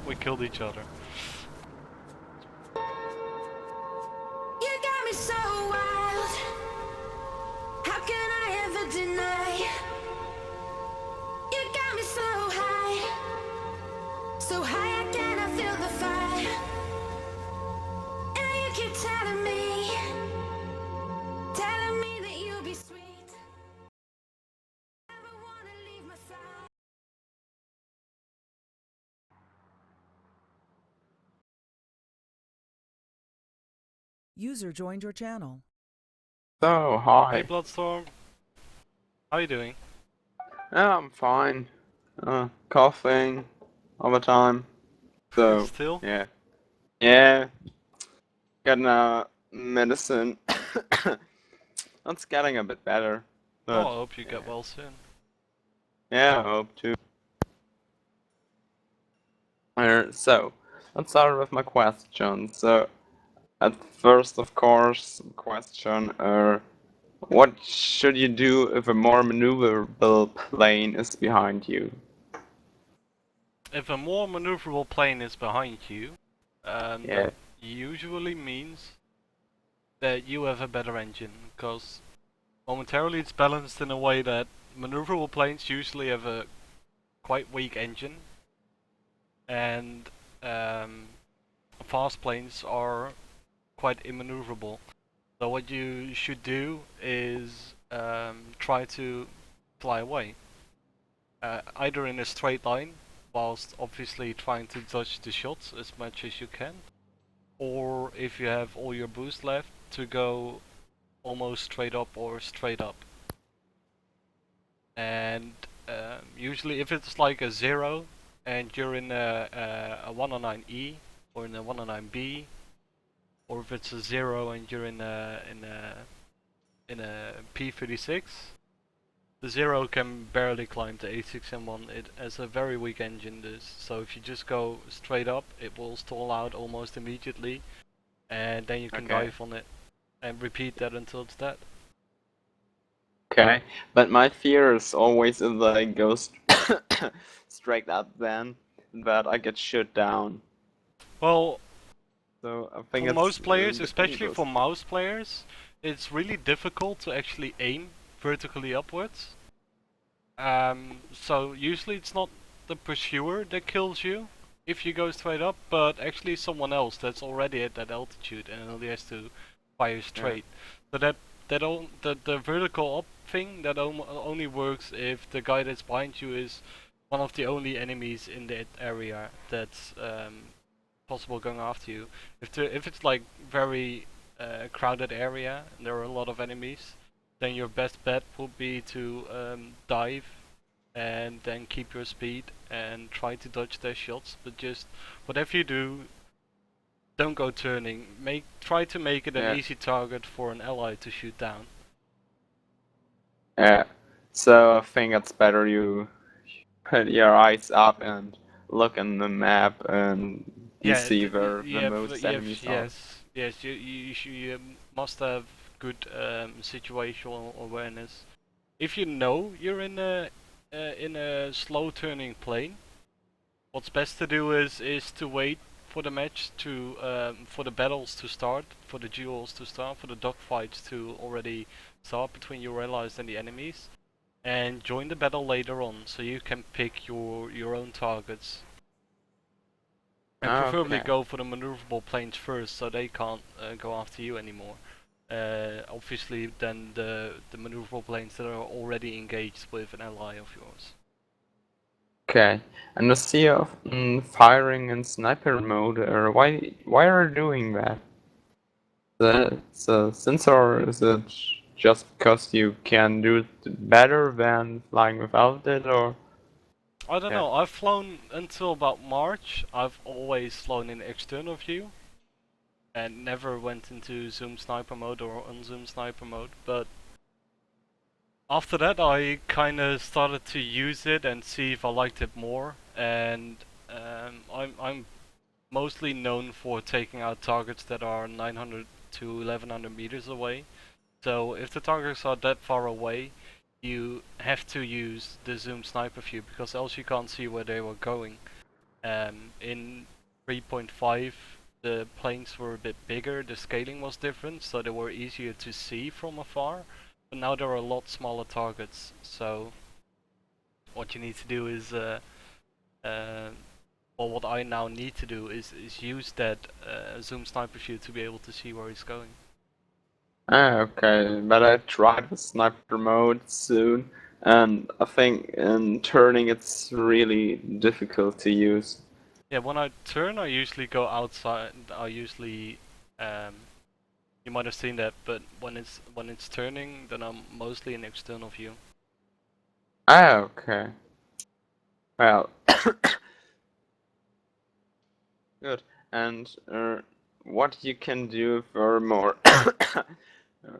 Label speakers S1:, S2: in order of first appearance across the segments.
S1: We killed each other.
S2: You got me so wild. How can I ever deny? You got me so high I cannot feel the fire. And you keep telling me that you'll be sweet. Never wanna leave my side.
S3: User joined your channel.
S4: So,
S1: Hey
S4: hi.
S1: Bloodstorm, how you doing?
S4: Yeah, I'm fine. Coughing all the time. So,
S1: Still?
S4: yeah. Yeah, getting medicine. That's getting a bit better.
S1: Oh, I
S4: But,
S1: hope you
S4: yeah.
S1: get well soon.
S4: Yeah, I hope to. So, let's start with my question. So, at first, of course, question, what should you do if a more maneuverable plane is behind you?
S1: If a more maneuverable plane is behind you, that
S4: Yeah.
S1: usually means that you have a better engine, because momentarily it's balanced in a way that maneuverable planes usually have a quite weak engine, and fast planes are quite immaneuverable. So what you should do is try to fly away, either in a straight line, whilst obviously trying to dodge the shots as much as you can, or if you have all your boost left, to go almost straight up or straight up. And usually if it's like a 0 and you're in a 109E or in a 109B, or if it's a 0 and you're in a P36, the 0 can barely climb to A6M1. It has a very weak engine, this, so if you just go straight up, it will stall out almost immediately, and then you can
S4: Okay.
S1: dive on it and repeat that until it's dead.
S4: Okay, but my fear is always if I go straight up then that I get shot down.
S1: Well,
S4: So I think
S1: for
S4: it's
S1: most
S4: a little
S1: players,
S4: bit
S1: especially
S4: dangerous.
S1: for mouse players, it's really difficult to actually aim vertically upwards. So usually it's not the pursuer that kills you if you go straight up, but actually someone else that's already at that altitude and only has to fire straight. So the vertical up thing that only works if the guy that's behind you is one of the only enemies in that area that's possible going after you. If it's like very crowded area and there are a lot of enemies, then your best bet would be to dive and then keep your speed and try to dodge their shots. But just whatever you do, don't go turning. Try to make it an
S4: Yeah.
S1: easy target for an ally to shoot down.
S4: Yeah. So I think it's better you put your eyes up and look in the map and you
S1: Yeah,
S4: see where the most
S1: you have,
S4: enemies are.
S1: yes. You must have good situational awareness. If you know you're in a slow turning plane, what's best to do is to wait for the match to for the battles to start, for the duels to start, for the dogfights to already start between your allies and the enemies, and join the battle later on, so you can pick your own targets. And preferably
S4: Okay.
S1: go for the maneuverable planes first, so they can't go after you anymore. Obviously, then the maneuverable planes that are already engaged with an ally of yours.
S4: Okay. And the sea of firing in sniper mode, why are you doing that? The sensor, is it just because you can do it better than flying without it, or?
S1: I don't
S4: Yeah.
S1: know. I've flown until about March. I've always flown in external view and never went into zoom sniper mode or unzoom sniper mode. But after that, I kind of started to use it and see if I liked it more. And I'm mostly known for taking out targets that are 900 to 1100 meters away. So if the targets are that far away, you have to use the zoom sniper view because else you can't see where they were going. In 3.5, the planes were a bit bigger, the scaling was different, so they were easier to see from afar. But now there are a lot smaller targets, so what you need to do is, well, what I now need to do is use that zoom sniper view to be able to see where he's going.
S4: Okay, but I tried with sniper mode soon, and I think in turning it's really difficult to use.
S1: Yeah, when I turn, I usually go outside. I usually, um, you might have seen that, but when it's turning, then I'm mostly in external view.
S4: Okay. Well, good. And what you can do for more,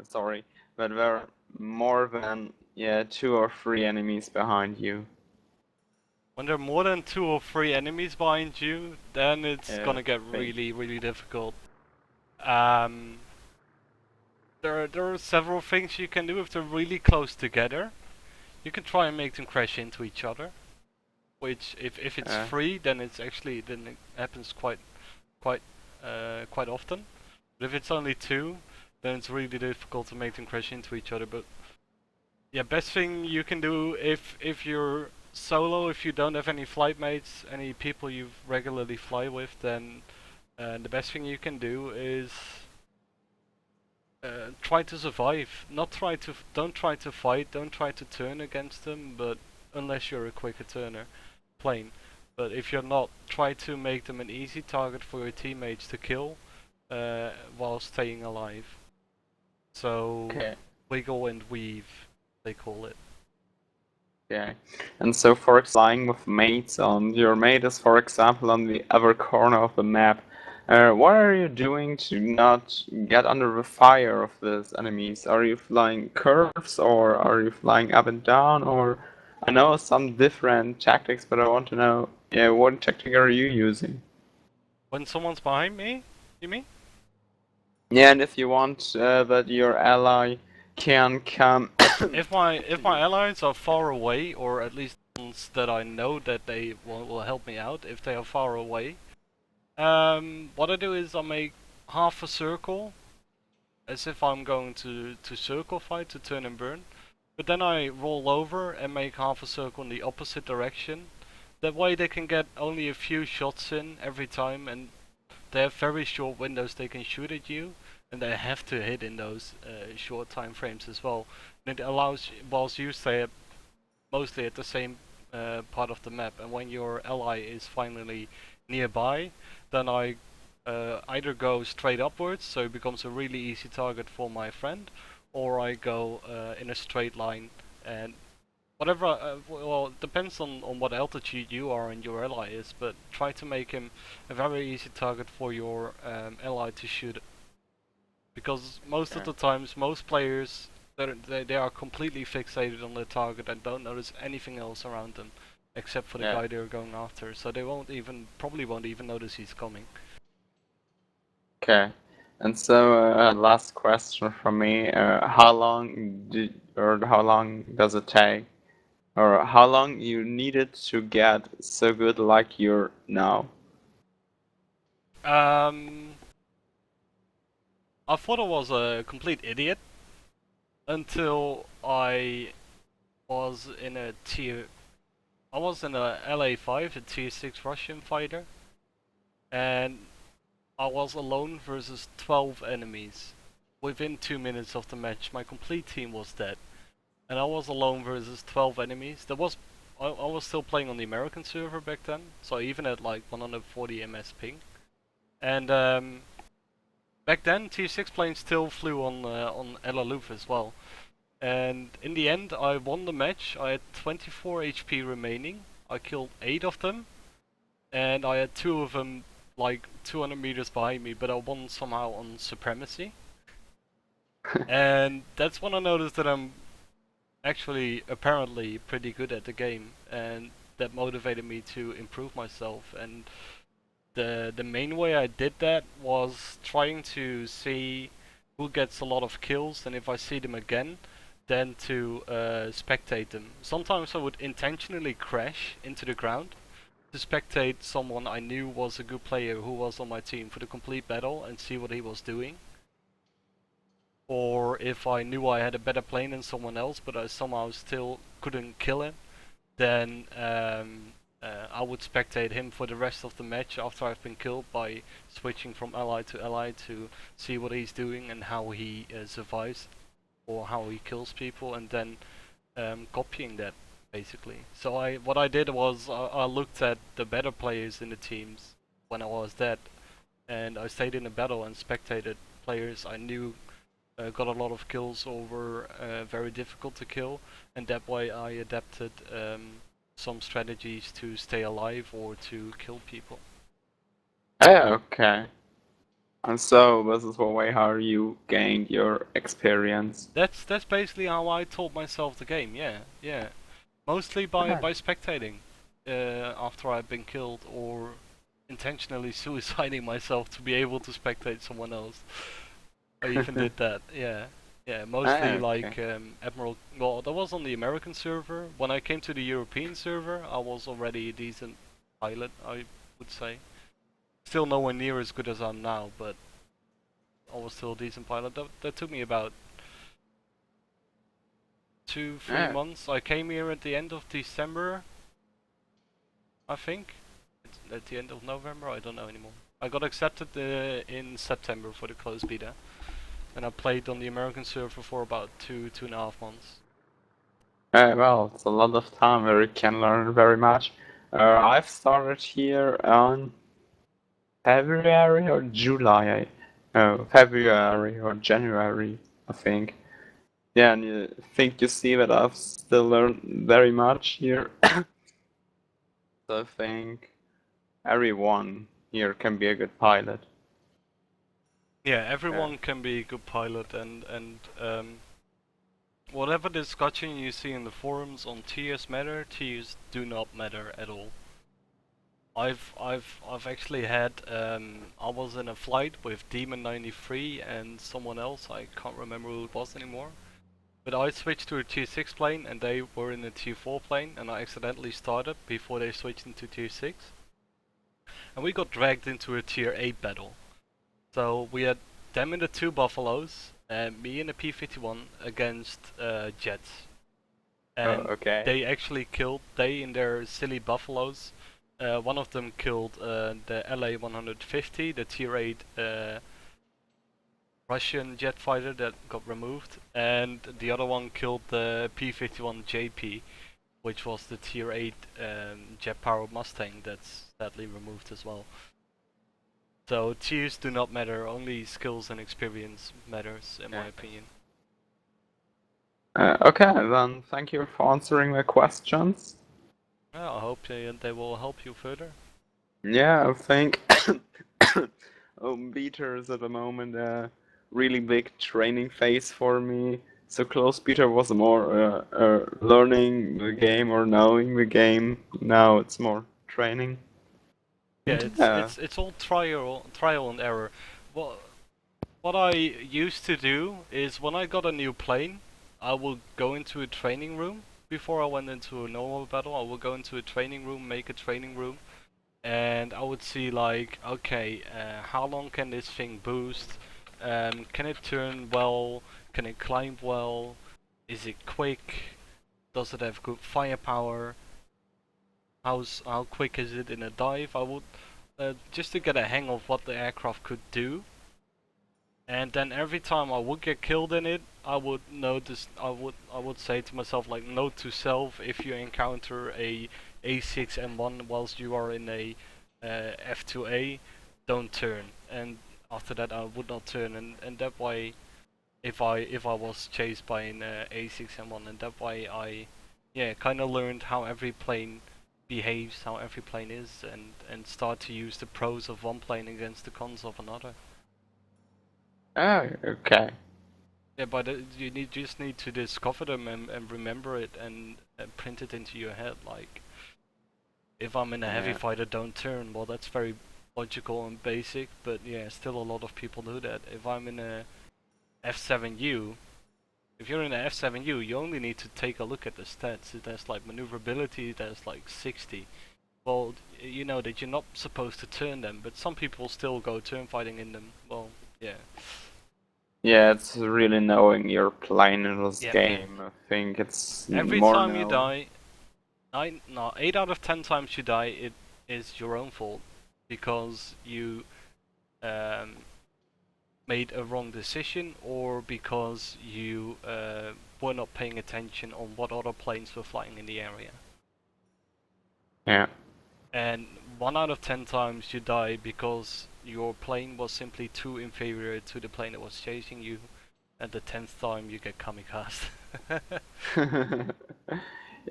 S4: sorry, but there are more than, yeah, 2 or 3 enemies behind you.
S1: When there are more than 2 or 3 enemies behind you, then it's
S4: Yeah,
S1: gonna get
S4: I think.
S1: really difficult. Um, there are several things you can do if they're really close together. You can try and make them crash into each other. Which, if it's
S4: Uh,
S1: free, then then it happens quite often. But if it's only 2, then it's really difficult to make them crash into each other. But yeah, best thing you can do if you're solo, if you don't have any flight mates, any people you regularly fly with, then the best thing you can do is try to survive. Don't try to fight, don't try to turn against them, but unless you're a quicker turner, plane. But if you're not, try to make them an easy target for your teammates to kill while staying alive. So
S4: okay.
S1: wiggle and weave, they call it.
S4: Okay. And so, for flying with mates, and your mate is, for example, on the other corner of the map, what are you doing to not get under the fire of these enemies? Are you flying curves, or are you flying up and down, or I know some different tactics, but I want to know, yeah, what tactic are you using?
S1: When someone's behind me, you mean?
S4: Yeah, and if you want that your ally can come.
S1: If my allies are far away, or at least ones that I know that they will help me out, if they are far away, what I do is I make half a circle, as if I'm going to circle fight to turn and burn. But then I roll over and make half a circle in the opposite direction. That way they can get only a few shots in every time, and they have very short windows they can shoot at you, and they have to hit in those short time frames as well. And it allows, whilst you stay mostly at the same part of the map, and when your ally is finally nearby, then I either go straight upwards, so it becomes a really easy target for my friend, or I go in a straight line, and whatever, well, it depends on what altitude you are and your ally is, but try to make him a very easy target for your ally to shoot. Because most of
S4: Okay.
S1: the times, most players, they are completely fixated on their target and don't notice anything else around them, except for the
S4: Yeah.
S1: guy they're going after. So they probably won't even notice he's coming.
S4: Okay. And so, last question from me. How long does it take, or how long you needed to get so good like you're now?
S1: Um, I thought I was a complete idiot until was in a tier. I was in a LA5, a tier 6 Russian fighter, and I was alone versus 12 enemies. Within 2 minutes of the match, my complete team was dead. And I was alone versus 12 enemies. I was still playing on the American server back then, so I even had like 140 ms ping. And back then, tier 6 planes still flew on El Aluf as well. And in the end, I won the match. I had 24 HP remaining. I killed 8 of them, and I had 2 of them like 200 meters behind me, but I won somehow on supremacy. And that's when I noticed that I'm actually apparently pretty good at the game, and that motivated me to improve myself. And the main way I did that was trying to see who gets a lot of kills, and if I see them again, then to spectate them. Sometimes I would intentionally crash into the ground to spectate someone I knew was a good player who was on my team for the complete battle and see what he was doing. Or if I knew I had a better plane than someone else, but I somehow still couldn't kill him, then I would spectate him for the rest of the match after I've been killed by switching from ally to see what he's doing and how he survives or how he kills people, and then copying that basically. So what I did was I looked at the better players in the teams when I was dead, and I stayed in the battle and spectated players I knew got a lot of kills or were very difficult to kill, and that way I adapted some strategies to stay alive or to kill people.
S4: Okay. And so this is the way how you gained your experience.
S1: That's basically how I taught myself the game. Yeah. Mostly by spectating after I've been killed, or intentionally suiciding myself to be able to spectate someone else. I even did that. Yeah. Mostly like Admiral. Well, that was on the American server. When I came to the European server, I was already a decent pilot, I would say. Still nowhere near as good as I'm now, but I was still a decent pilot. That took me about 2-3 months. I came here at the end of December, I think. It's at the end of November, I don't know anymore. I got accepted in September for the closed beta, and I played on the American server for about 2.5 months.
S4: Well, it's a lot of time where you can learn very much. I've started here on February or July. February or January, I think. Yeah, and you think you see that I've still learned very much here. So I think everyone here can be a good pilot.
S1: Yeah, everyone can be a good pilot, and whatever discussion you see in the forums on tiers matter, tiers do not matter at all. I've actually had I was in a flight with Demon 93 and someone else, I can't remember who it was anymore. But I switched to a tier 6 plane and they were in a tier 4 plane, and I accidentally started before they switched into tier 6. And we got dragged into a tier 8 battle. So we had them in the 2 Buffaloes and me in the P-51 against jets. And
S4: okay.
S1: they actually killed, they in their silly Buffaloes, one of them killed the LA-150, the tier 8 Russian jet fighter that got removed, and the other one killed the P-51 JP, which was the tier 8 jet-powered Mustang that's sadly removed as well. So tiers do not matter, only skills and experience matters in my opinion.
S4: Okay, then thank you for answering the questions.
S1: Yeah, I hope they will help you further.
S4: Yeah, I think beta is at the moment a really big training phase for me. So close beta was more learning the game or knowing the game. Now it's more training.
S1: Yeah, it's all trial and error. What I used to do is when I got a new plane, I would go into a training room. Before I went into a normal battle, I would go into a training room, make a training room, and I would see like, okay, how long can this thing boost? Can it turn well? Can it climb well? Is it quick? Does it have good firepower? How quick is it in a dive? I would just to get a hang of what the aircraft could do. And then every time I would get killed in it, I would notice. I would say to myself, like, note to self: if you encounter a A6M1 whilst you are in a F2A, don't turn. And after that, I would not turn. And that way, if I was chased by an A6M1, and that way I, yeah, kind of learned how every plane behaves, how every plane is, and start to use the pros of one plane against the cons of another.
S4: Oh, okay.
S1: Yeah, but you just need to discover them and remember it and print it into your head. Like, if I'm in a heavy fighter, don't turn. Well, that's very logical and basic, but yeah, still a lot of people do that. If I'm in a F7U, if you're in a F7U, you only need to take a look at the stats. There's like maneuverability, there's like 60. Well, you know that you're not supposed to turn them, but some people still go turn fighting in them. Well, yeah.
S4: Yeah, it's really knowing your Pliner's
S1: Yep.
S4: game. I think it's
S1: Every
S4: more
S1: time you
S4: now.
S1: die, 8 out of 10 times you die, it is your own fault because you um, made a wrong decision or because you were not paying attention on what other planes were flying in the area.
S4: Yeah.
S1: And 1 out of 10 times you die because your plane was simply too inferior to the plane that was chasing you, and the 10th time you get kamikaze.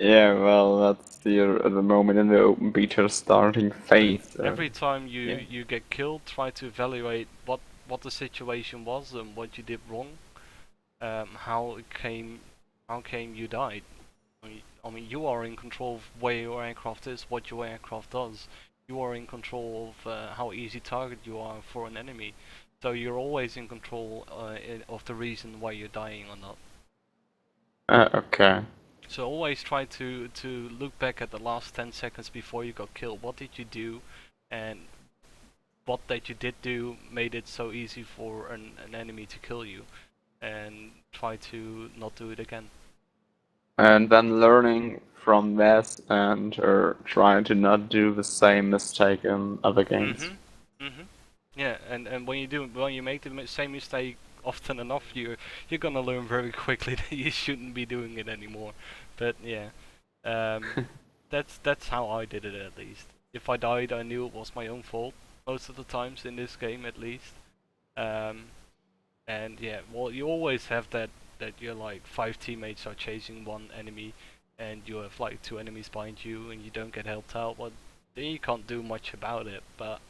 S4: Yeah, well, that's the moment in the open beta starting phase.
S1: Every time
S4: yeah.
S1: you get killed, try to evaluate what the situation was and what you did wrong, how came you died. I mean, you are in control of where your aircraft is, what your aircraft does. You are in control of how easy target you are for an enemy. So you're always in control of the reason why you're dying or not.
S4: Okay.
S1: So always try to look back at the last 10 seconds before you got killed. What did you do, and what that you did do made it so easy for an enemy to kill you, and try to not do it again.
S4: And then learning from this and trying to not do the same mistake in other games.
S1: Yeah, and when you make the same mistake often enough, you're gonna learn very quickly that you shouldn't be doing it anymore. But yeah, that's how I did it at least. If I died, I knew it was my own fault most of the times in this game at least. Um, and yeah, well, you always have that you're like 5 teammates are chasing one enemy, and you have like 2 enemies behind you, and you don't get helped out. Well, then you can't do much about it. But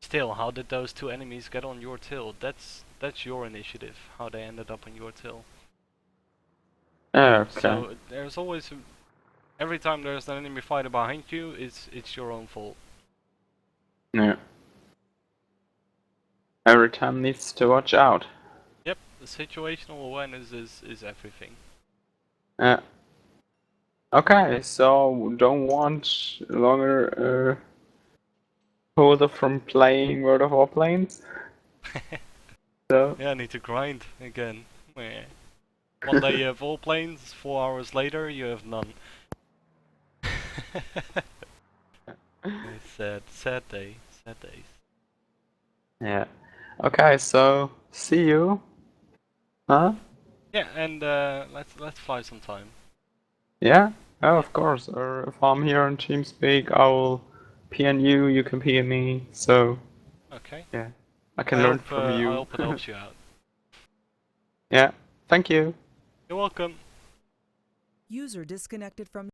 S1: still, how did those 2 enemies get on your tail? That's your initiative. How they ended up on your tail.
S4: Okay.
S1: So there's always every time there's an enemy fighter behind you, it's your own fault.
S4: Yeah. Every time needs to watch out.
S1: Yep, the situational awareness is everything.
S4: Yeah. Okay, so don't want longer further from playing World of Warplanes. So
S1: Yeah, I need to grind again. Meh. One day you have all planes, 4 hours later you have none. It's sad, sad day, sad days.
S4: yeah. Okay, so see you. Huh?
S1: Yeah, and let's fly sometime.
S4: Yeah? Oh,
S1: Yeah.
S4: of course. Or if I'm here on TeamSpeak, I will PN you, you can PN me. So
S1: Okay.
S4: yeah, I can learn from
S1: I
S4: you.
S1: hope it helps you out.
S4: Yeah. Thank you.
S1: You're welcome.
S3: User disconnected from